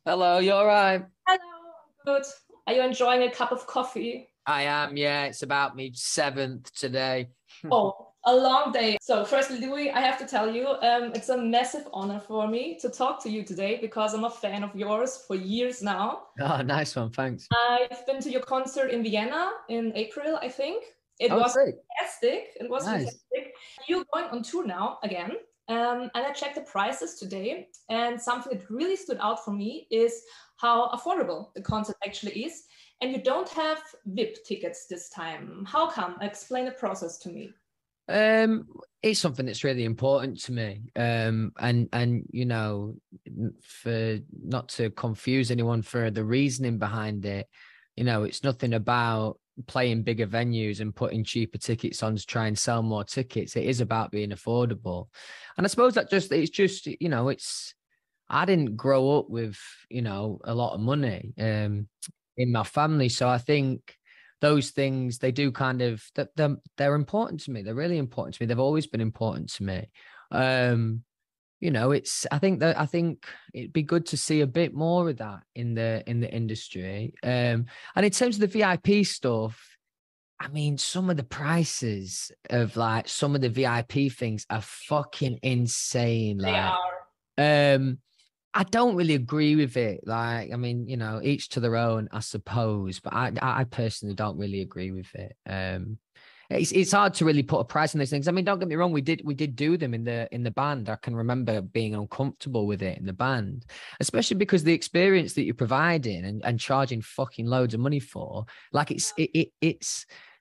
Hello, you all right? Hello, good. Are you enjoying a cup of coffee? I am, yeah. It's about me seventh today. Oh, a long day. So, firstly, Louis, I have to tell you, it's a massive honor for me to talk to you today because I'm a fan of yours for years now. Oh, nice one, thanks. I've been to your concert in Vienna in April, I think. It Oh, was sick. fantastic. It was Nice. fantastic. You're going on tour now again. And I checked the prices today, and something that really stood out for me is how affordable the concert actually is. And you don't have VIP tickets this time. How come? Explain the process to me. Um, it's something that's really important to me. And for not to confuse anyone for the reasoning behind it, it's nothing about playing bigger venues and putting cheaper tickets on to try and sell more tickets. It is about being affordable. And I suppose it's I didn't grow up with, a lot of money in my family. So I think those things, they do kind of, they're important to me. They're really important to me. They've always been important to me. Um, I think it'd be good to see a bit more of that in the industry. And in terms of the VIP stuff, I mean, some of the prices of like some of the VIP things are fucking insane. They Like, are. um, I don't really agree with it. Like, I mean, each to their own, I suppose. But I personally don't really agree with it. It's hard to really put a price on these things. I mean, don't get me wrong, we did do them in the band. I can remember being uncomfortable with it in the band, especially because the experience that you're providing and charging fucking loads of money for, like it's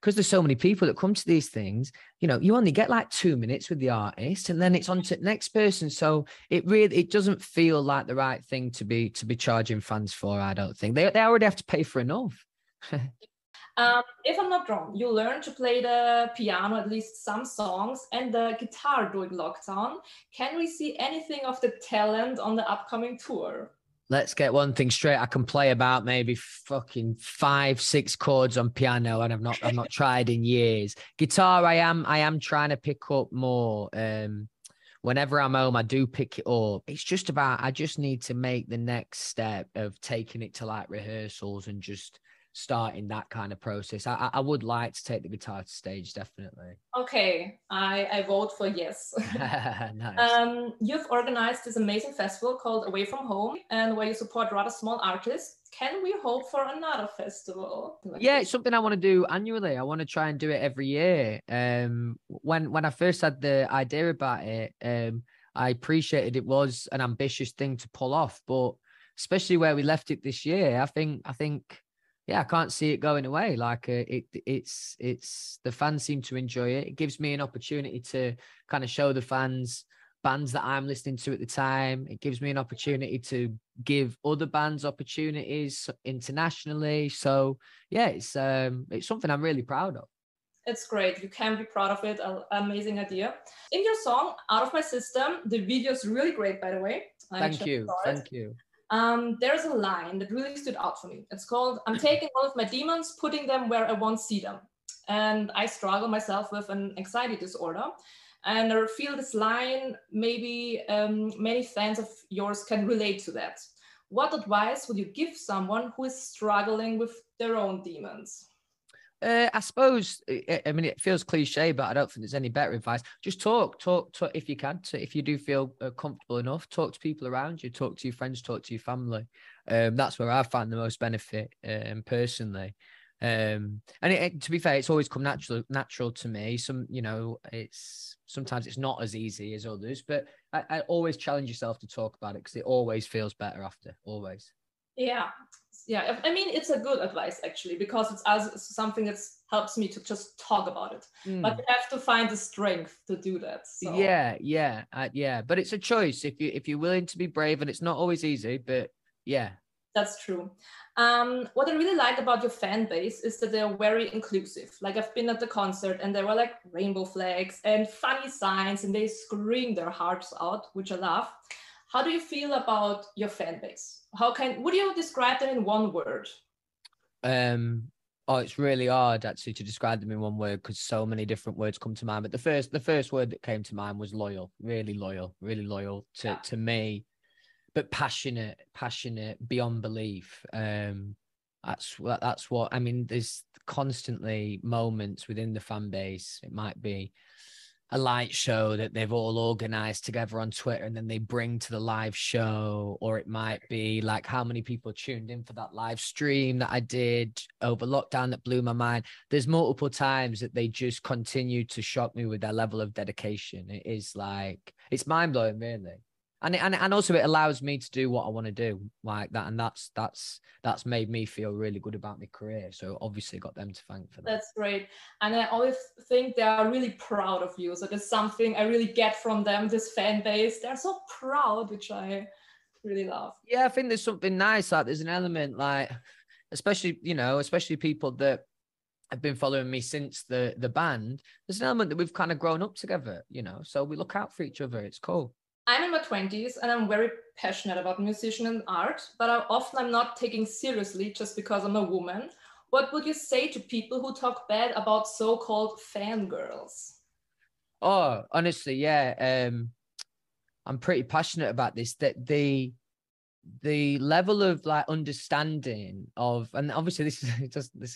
because there's so many people that come to these things. You only get like 2 minutes with the artist, and then it's on to the next person. So it doesn't feel like the right thing to be charging fans for. I don't think they already have to pay for enough. If I'm not wrong, you learned to play the piano, at least some songs, and the guitar during lockdown. Can we see anything of the talent on the upcoming tour? Let's get one thing straight. I can play about maybe fucking 5, 6 chords on piano, and I've not tried in years. Guitar, I am trying to pick up more. Whenever I'm home, I do pick it up. It's just about I just need to make the next step of taking it to like rehearsals and just starting that kind of process. I would like to take the guitar to stage, definitely. Okay, I vote for yes. Nice. You've organized this amazing festival called Away from Home, and where you support rather small artists. Can we hope for another festival like Yeah, this? it's something I want to do annually. I want to try and do it every year. When I first had the idea about it, I appreciated it was an ambitious thing to pull off, but especially where we left it this year, I think, yeah, I can't see it going away. Like it's the fans seem to enjoy it. It gives me an opportunity to kind of show the fans bands that I'm listening to at the time. It gives me an opportunity to give other bands opportunities internationally. So yeah, it's something I'm really proud of. It's great. You can be proud of it. Amazing idea. In your song "Out of My System," the video is really great, by the way. I Thank just you. saw it. Thank you. There's a line that really stood out for me. It's called "I'm taking all of my demons, putting them where I won't see them." And I struggle myself with an anxiety disorder. And I feel this line, maybe many fans of yours can relate to that. What advice would you give someone who is struggling with their own demons? I suppose. I mean, it feels cliche, but I don't think there's any better advice. Just talk if you can. If you do feel comfortable enough, talk to people around you, talk to your friends, talk to your family. That's where I find the most benefit, personally. And to be fair, it's always come natural to me. It's sometimes it's not as easy as others, but I always challenge yourself to talk about it because it always feels better after. Always. Yeah, yeah. I mean, it's a good advice actually because it's as something that helps me to just talk about it. But Mm. you have to find the strength to do that. So Yeah. But it's a choice if you're willing to be brave, and it's not always easy. But yeah, that's true. What I really like about your fan base is that they're very inclusive. Like I've been at the concert and there were like rainbow flags and funny signs, and they scream their hearts out, which I love. How do you feel about your fan base? Would you describe them in one word? um, oh, it's really hard actually to describe them in one word because so many different words come to mind. But the first word that came to mind was loyal. Really loyal to me. but passionate beyond belief. That's what I mean. There's constantly moments within the fan base. It might be a light show that they've all organized together on Twitter and then they bring to the live show, or it might be like how many people tuned in for that live stream that I did over lockdown that blew my mind. There's multiple times that they just continue to shock me with their level of dedication. It is like, it's mind blowing, really. And also it allows me to do what I want to do like that. And that's made me feel really good about my career. So obviously got them to thank for that. That's great. And I always think they are really proud of you. So there's something I really get from them, this fan base. They're so proud, which I really love. Yeah, I think there's something nice. Like there's an element like, especially people that have been following me since the band. There's an element that we've kind of grown up together, so we look out for each other. It's cool. I'm in my 20s and I'm very passionate about musician and art, but I'm not taken seriously just because I'm a woman. What would you say to people who talk bad about so-called fangirls? Oh, honestly, yeah. I'm pretty passionate about this, that the level of like understanding of, and obviously this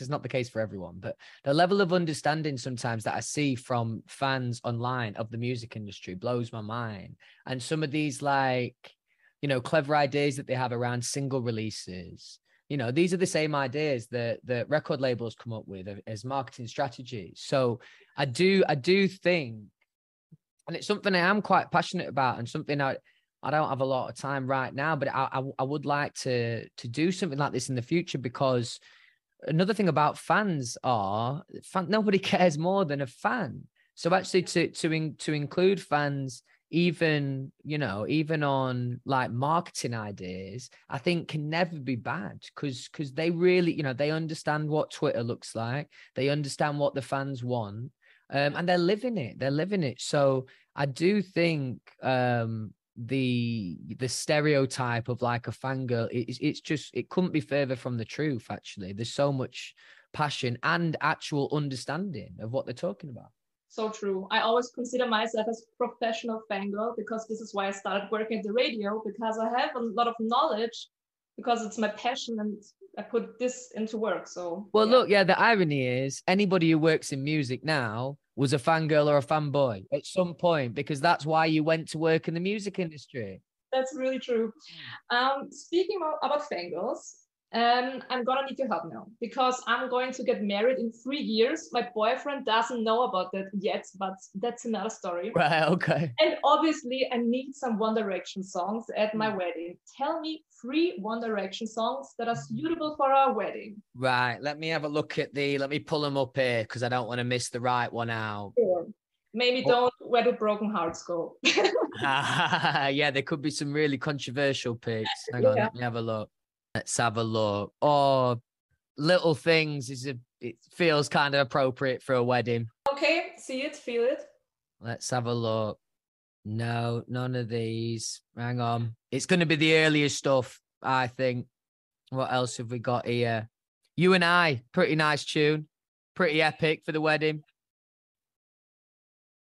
is not the case for everyone, but the level of understanding sometimes that I see from fans online of the music industry blows my mind. And some of these like, clever ideas that they have around single releases, these are the same ideas that record labels come up with as marketing strategies. So I do think, and it's something I am quite passionate about, and something I don't have a lot of time right now, but I would like to do something like this in the future, because another thing about fans nobody cares more than a fan. So actually to include fans, even on like marketing ideas, I think can never be bad, because they really, they understand what Twitter looks like. They understand what the fans want, and they're living it. So I do think, the stereotype of like a fangirl, it couldn't be further from the truth. Actually, there's so much passion and actual understanding of what they're talking about. So true. I always consider myself as a professional fangirl, because this is why I started working at the radio, because I have a lot of knowledge, because it's my passion and I put this into work. So Look, the irony is anybody who works in music now was a fangirl or a fanboy at some point, because that's why you went to work in the music industry. That's really true. Speaking about fangirls, I'm gonna need your help now, because I'm going to get married in 3 years. My boyfriend doesn't know about that yet, but that's another story. Right, okay. And obviously I need some One Direction songs at my wedding. Tell me 3 One Direction songs that are suitable for our wedding. Right, let me have a look let me pull them up here, because I don't want to miss the right one out. Sure. Maybe don't Where Do Broken Hearts Go. Yeah, there could be some really controversial picks. Hang on, let me have a look. Let's have a look. Oh, Little Things it feels kind of appropriate for a wedding. Okay, see it, feel it. Let's have a look. No, none of these. Hang on. It's going to be the earlier stuff, I think. What else have we got here? You and I, pretty nice tune. Pretty epic for the wedding.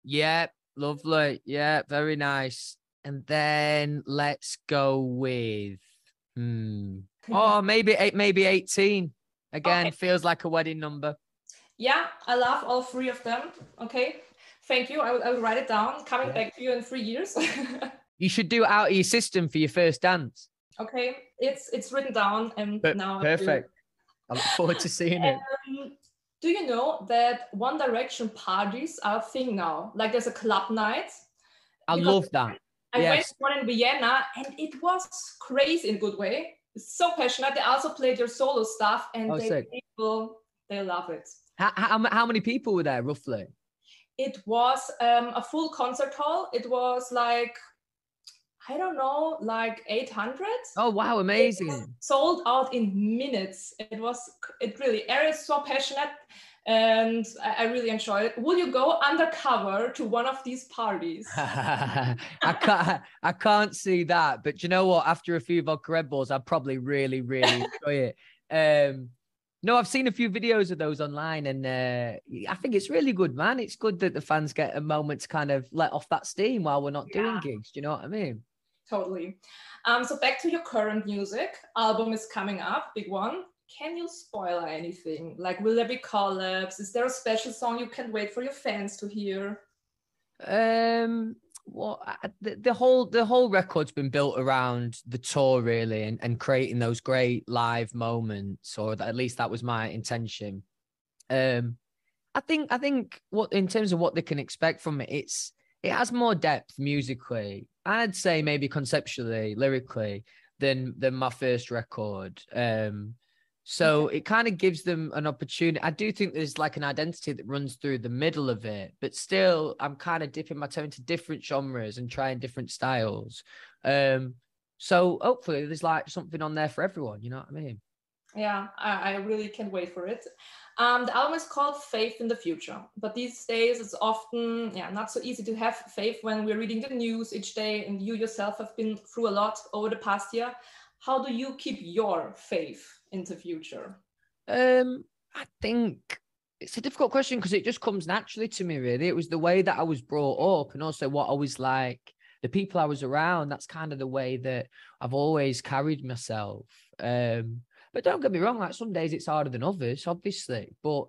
Yeah, lovely. Yeah, very nice. And then let's go with maybe 18. Again, okay. Feels like a wedding number. Yeah, I love all 3 of them. Okay, thank you. I will write it down. Coming back to you in 3 years. You should do it out of your system for your first dance. Okay, it's written down, and now perfect. I look forward to seeing it. Do you know that One Direction parties are a thing now? Like there's a club night. I love that. I went to one in Vienna, and it was crazy in a good way. So passionate. They also played your solo stuff, and they love it. How many people were there roughly? It was a full concert hall. It was like, I don't know, like 800. Oh wow, amazing! Sold out in minutes. It really. Eric is so passionate, and I really enjoyed it. Would you go undercover to one of these parties? I can't see that, but you know what? After a few vodka Red Bulls, I'd probably really enjoy it. No, I've seen a few videos of those online, and I think it's really good, man. It's good that the fans get a moment to kind of let off that steam while we're not doing gigs. Do you know what I mean? Totally. So back to your current music. Album is coming up, big one. Can you spoil anything? Like, will there be collabs? Is there a special song you can't wait for your fans to hear? Well, the whole record's been built around the tour really, and creating those great live moments, or at least that was my intention. I think what, in terms of what they can expect from it, it has more depth musically. I'd say maybe conceptually, lyrically than my first record. So Okay. it kind of gives them an opportunity. I do think there's like an identity that runs through the middle of it, but still I'm kind of dipping my toe into different genres and trying different styles. So hopefully there's like something on there for everyone, you know what I mean? Yeah, I really can't wait for it. The album is called Faith in the Future, but these days it's often not so easy to have faith when we're reading the news each day, and you yourself have been through a lot over the past year. How do you keep your faith in the future? I think it's a difficult question because it just comes naturally to me, really. It was the way that I was brought up, and also what I was like, the people I was around. That's kind of the way that I've always carried myself. But don't get me wrong, like some days it's harder than others, obviously. But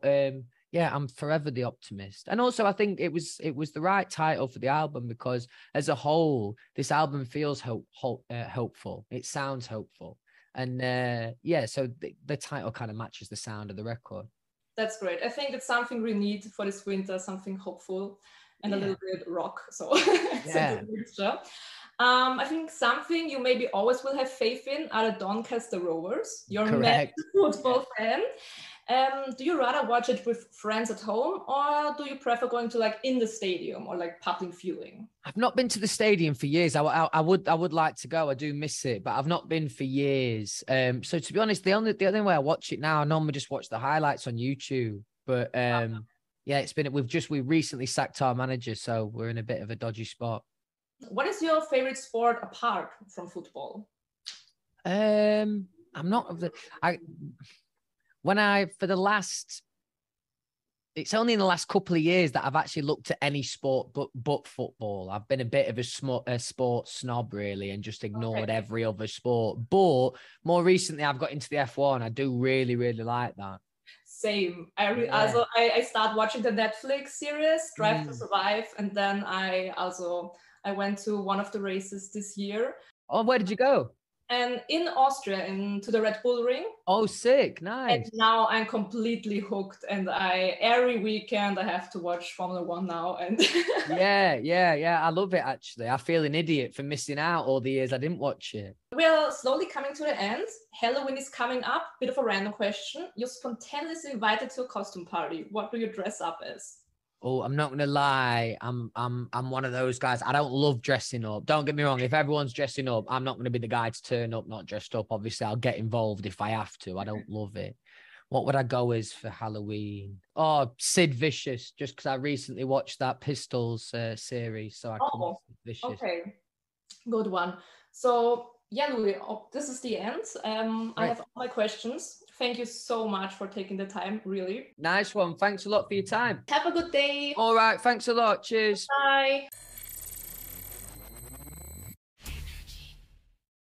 yeah, I'm forever the optimist. And also I think it was the right title for the album, because as a whole, this album feels hopeful. It sounds hopeful. And yeah, so the title kind of matches the sound of the record. That's great. I think it's something we need for this winter, something hopeful and a Yeah. little bit rock. So it's a Yeah. good mixture. I think something you maybe always will have faith in are the Doncaster Rovers. You're a massive Correct. Yeah. football fan. Do you rather watch it with friends at home, or do you prefer going to like in the stadium or like public viewing? I've not been to the stadium for years. I would like to go. I do miss it, but I've not been for years. So to be honest, the only way I watch it now, I normally just watch the highlights on YouTube. But yeah, we recently sacked our manager, so we're in a bit of a dodgy spot. What is your favorite sport apart from football? I'm not of the I when I for the last it's only in the last couple of years that I've actually looked at any sport but football. I've been a bit of a sports snob, really, and just ignored Okay. every other sport. But more recently, I've got into the F1. I do really, really like that. Same. Yeah. I start watching the Netflix series Drive to Mm. Survive, and then I went to one of the races this year, Oh, where did you go? and in Austria, into the Red Bull Ring. Oh, sick. And Nice. now I'm completely hooked, and I every weekend I have to watch Formula One now. And Yeah, yeah, yeah. I love it, actually. I feel an idiot for missing out all the years I didn't watch it. we're slowly coming to the end. Halloween is coming up. Bit of a random question. You're spontaneously invited to a costume party. What do you dress up as? Oh, I'm not gonna lie. I'm one of those guys. I don't love dressing up. Don't get me wrong. If everyone's dressing up, I'm not gonna be the guy to turn up not dressed up. Obviously, I'll get involved if I have to. I don't love it. What would I go as for Halloween? Oh, Sid Vicious, just because I recently watched that Pistols series, so I come as Oh, Sid Vicious. okay. Good one. So, yeah, Louis, this is the end. I Right. have all my questions. Thank you so much for taking the time, really. Nice one. Thanks a lot for your time. Have a good day. All right. Thanks a lot. Cheers. Bye.